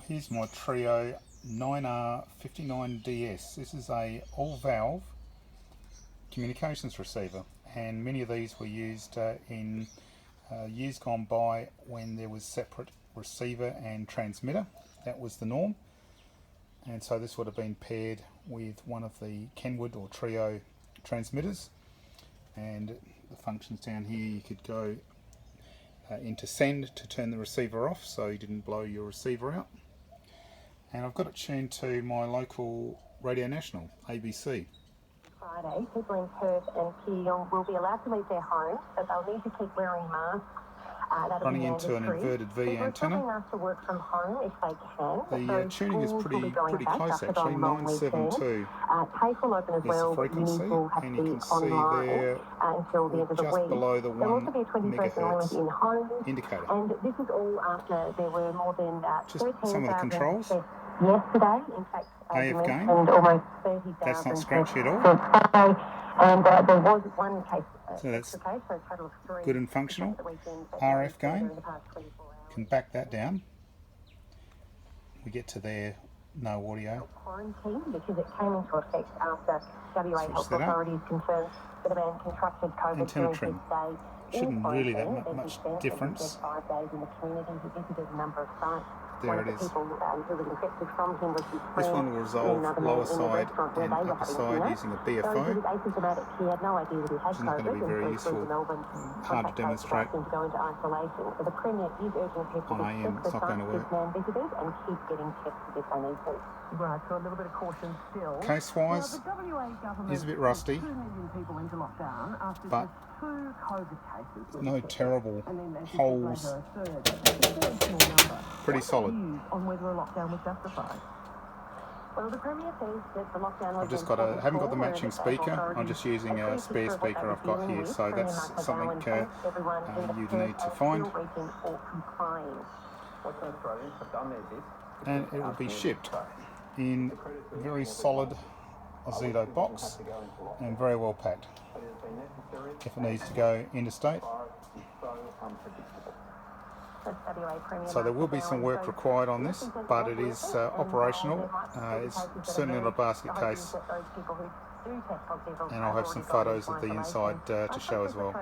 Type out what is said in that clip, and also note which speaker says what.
Speaker 1: Here's my Trio 9R-59DS. This is a all-valve communications receiver, and many of these were used in years gone by when there was separate receiver and transmitter. That was the norm, and so this would have been paired with one of the Kenwood or Trio transmitters, and the functions down here, you could go into send to turn the receiver off so you didn't blow your receiver out. And I've got it tuned to my local Radio National, ABC.
Speaker 2: Friday, people in Perth and Keelung will be allowed to leave their homes, but they'll need to keep wearing masks.
Speaker 1: Running into an inverted V antenna.
Speaker 2: To work from home if they can.
Speaker 1: The tuning is pretty close actually, 972 is the frequency, and you can see there just below the 1 megahertz indicator.
Speaker 2: And this is all after there were more than
Speaker 1: just some of the controls.
Speaker 2: Yesterday, in fact,
Speaker 1: AF gain,
Speaker 2: and almost 30,000.
Speaker 1: that's not scratchy at all.
Speaker 2: And there was one case.
Speaker 1: So that's
Speaker 2: a total of 3
Speaker 1: good and functional. RF gain, can back that down. We get to there, no audio.
Speaker 2: Quarantine, because it came into effect after WA health authorities confirmed that a man contracted COVID
Speaker 1: antenna trim. Shouldn't really that much difference.
Speaker 2: 5 days in the community. He visited a number of sites.
Speaker 1: There it is.
Speaker 2: Who was infected from him was his
Speaker 1: This
Speaker 2: friend,
Speaker 1: one will resolve lower side and upper side using a
Speaker 2: So he
Speaker 1: BFO.
Speaker 2: was asymptomatic. He had no idea that he had
Speaker 1: Which is not going to be
Speaker 2: COVID,
Speaker 1: very
Speaker 2: and flew
Speaker 1: useful.
Speaker 2: to Melbourne.
Speaker 1: Hard to demonstrate
Speaker 2: Him to go into isolation. So the Premier is urging people
Speaker 1: on
Speaker 2: to
Speaker 1: AM.
Speaker 2: check
Speaker 1: It's
Speaker 2: the
Speaker 1: not going to
Speaker 2: sites
Speaker 1: work.
Speaker 2: this man visited and keep getting tested if they need to.
Speaker 3: Right, so a little bit of caution still.
Speaker 1: Case-wise,
Speaker 3: Now, the WA government
Speaker 1: is a bit rusty,
Speaker 3: 2 million people into lockdown after
Speaker 1: but
Speaker 3: just 2 COVID cases.
Speaker 1: no terrible
Speaker 3: And then they
Speaker 1: holes.
Speaker 3: later a third small number.
Speaker 1: Pretty
Speaker 3: What's
Speaker 1: solid.
Speaker 3: your views on whether a lockdown was justified?
Speaker 2: Well, the Premier says that the lockdown was
Speaker 1: I've just got haven't got the matching speaker. I'm just using a spare speaker I've got here, so that's something you'd need to find. And it will be shipped in a very solid Ozito box and very well packed. If it needs to go interstate. So there will be some work required on this, but it is operational. It's certainly not a basket case, and I'll have some photos of the inside to show as well.